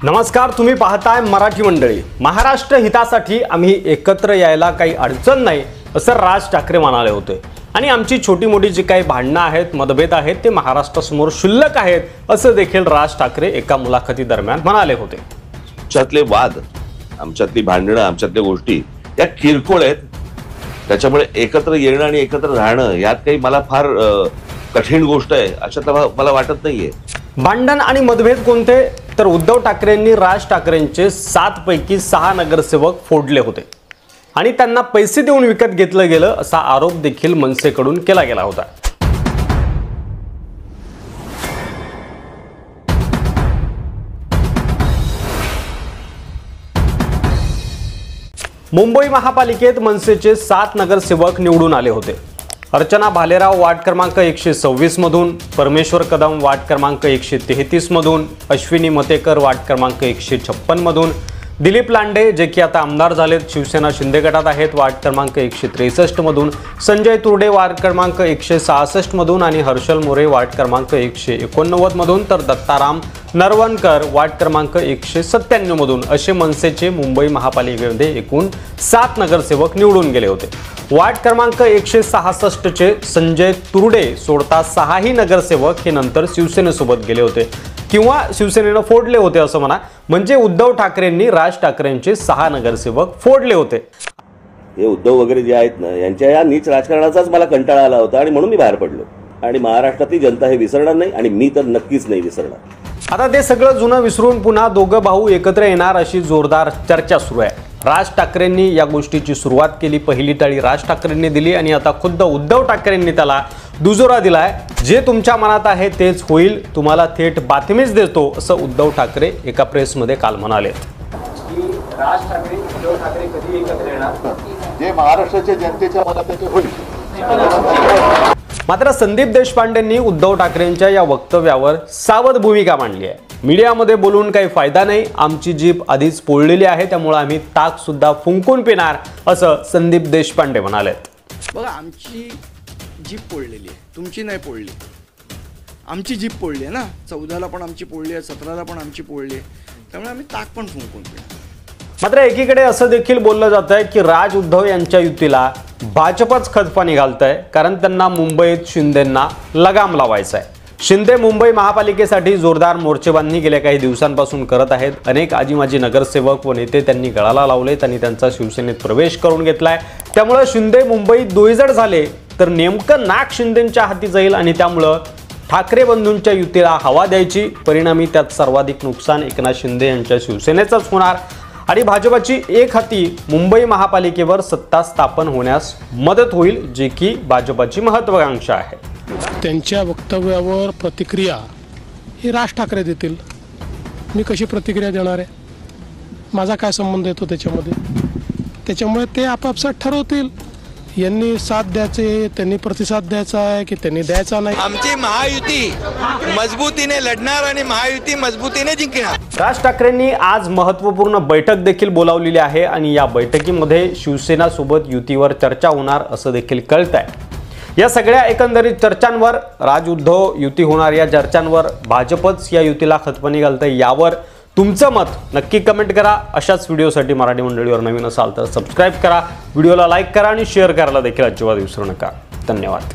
नमस्कार, तुम्ही पाहताय मराठी मंडळी। महाराष्ट्र हितासाठी आम्ही एकत्र यायला काही अडचण नाही असं राज ठाकरे म्हणाले होते आणि आमची छोटी मोठी जी काही भांडणं आहेत, मतभेद आहेत ते महाराष्ट्रासमोर क्षुल्लक आहेत असं देखील राज ठाकरे एका मुलाखती दरम्यान म्हणाले होते। आमच्यातले वाद, आमच्यातली भांडणं, आमच्यातल्या गोष्टी त्या किरकोळ आहेत। त्याच्यामुळे एकत्र येणं आणि एकत्र राहणं यात काही मला फार कठीण गोष्ट आहे अशातला मला वाटत नाहीये। भांडण आणि मतभेद कोणते तर उद्धव ठाकरेंनी राज ठाकरेंचे 7 पैकी 6 नगरसेवक फोडले होते आणि त्यांना पैसे देऊन विकत घेतलं गेलं असा आरोप देखील मनसेकडून केला गेला होता। मुंबई महापालिकेत मनसेचे 7 नगरसेवक निवडून आले होते। अर्चना भालेराव वार्ड क्रमांक 126 मधून, परमेश्वर कदम वार्ड क्रमांक 133 मधून, अश्विनी मतेकर वार्ड क्रमांक 156 मधून, दिलीप लांडे जे की आता आमदार झालेत, शिवसेना शिंदे गटात आहेत, वार्ड क्रमांक 163 मधून, संजय तुर्डे वार्ड क्रमांक 166 मधून आणि हर्षल मोरे वार्ड क्रमांक 189 मधून, तर दत्ताराम नरवणकर वार्ड क्रमांक 197 मधून असे मनसेचे मुंबई महापालिकेमध्ये एकूण 7 नगरसेवक निवडून गेले होते। वार्ड क्रमांक 166 चे संजय तुर्डे सोडता 6ही नगरसेवक हे नंतर शिवसेनेसोबत गेले होते किंवा शिवसेनेनं फोडले होते असं म्हणा, म्हणजे उद्धव ठाकरेंनी राज ठाकरेंचे 6 नगरसेवक फोडले होते। हे उद्धव वगैरे जे आहेत ना, यांच्या या नीच राजकारणाचाच मला कंटाळा आला होता आणि म्हणून मी बाहेर पडलो आणि महाराष्ट्रातली जनता हे विसरणार नाही आणि मी तर नक्कीच नाही विसरणार। आता ते सगळं जुनं विसरून पुन्हा दोघं भाऊ एकत्र येणार अशी जोरदार चर्चा सुरू आहे। राज ठाकरेंनी या गोष्टीची सुरुवात केली, पहिली टाळी राज ठाकरेंनी दिली आणि आता खुद्द उद्धव ठाकरेंनी त्याला दुजोरा दिलाय। जे तुमच्या मनात आहे तेच होईल, तुम्हाला थेट बातमीच देतो असं उद्धव ठाकरे एका प्रेसमध्ये काल म्हणाले की राज ठाकरे उद्धव ठाकरे कधी एकत्र येणार, जे महाराष्ट्राच्या जनतेच्या मनात आहे ते होईल। मात्र संदीप देशपांडेंनी उद्धव ठाकरेंच्या या वक्तव्यावर सावध भूमिका मांडली आहे। मीडियामध्ये बोलून काही फायदा नाही, आमची जीभ आधीच पोळलेली आहे, त्यामुळे आम्ही ताक सुद्धा फुंकून पिणार असं संदीप देशपांडे म्हणाले। बघा, आमची जीभ पोळलेली आहे, तुमची नाही पोळली। आमची जीभ पोळली आहे ना, 14ला पण आमची पोळली आहे, 17ला पण आमची पोळली आहे, त्यामुळे आम्ही ताक पण फुंकून पिणार। मात्र एकीकडे असं देखील बोललं जात आहे की राज उद्धव यांच्या युतीला भाजपच खतपाणी घालतंय, कारण त्यांना मुंबईत शिंदेंना लगाम लावायचा आहे। शिंदे मुंबई महापालिकेसाठी जोरदार मोर्चेबांधणी गेल्या काही दिवसांपासून करत आहेत। अनेक आजी माजी नगरसेवक व नेते त्यांनी गळाला लावलेत आणि त्यांचा शिवसेनेत प्रवेश करून घेतलाय। त्यामुळे शिंदे मुंबईत दोईजड झाले तर नेमकं नाक शिंदेंच्या हाती जाईल आणि त्यामुळे ठाकरे बंधूंच्या युतीला हवा द्यायची, परिणामी त्यात सर्वाधिक नुकसान एकनाथ शिंदे यांच्या शिवसेनेचंच होणार आणि भाजपची एक हाती मुंबई महापालिकेवर सत्ता स्थापन होण्यास मदत होईल, जे की भाजपची महत्त्वाकांक्षा आहे। त्यांच्या वक्तव्यावर प्रतिक्रिया ही राज ठाकरे देतील, मी कशी प्रतिक्रिया देणार आहे, माझा काय संबंध येतो त्याच्यामध्ये, त्याच्यामुळे ते आपापसात ठरवतील। यांनी साथ द्यायचे, त्यांनी प्रतिसाद द्यायचा आहे की त्यांनी द्यायचा नाही। आमची महायुती मजबूतीने लढणार आणि महायुती मजबूतीने जिंकणार। राज ठाकरेंनी आज महत्त्वपूर्ण बैठक देखील बोलावलेली आहे आणि या बैठकीमध्ये शिवसेना सोबत युतीवर चर्चा होणार असं देखील कळतंय। या सगळ्या एकंदरीत चर्चांवर, राज उद्धव युती होणार या चर्चांवर भाजपच या युतीला खतपाणी घालतंय, यावर तुमचं मत नक्की कमेंट करा। अशाच व्हिडिओसाठी मराठी मंडळीवर नवीन असाल तर सबस्क्राईब करा, व्हिडिओला लाईक करा आणि शेअर करायला देखील अजिबात विसरू नका। धन्यवाद।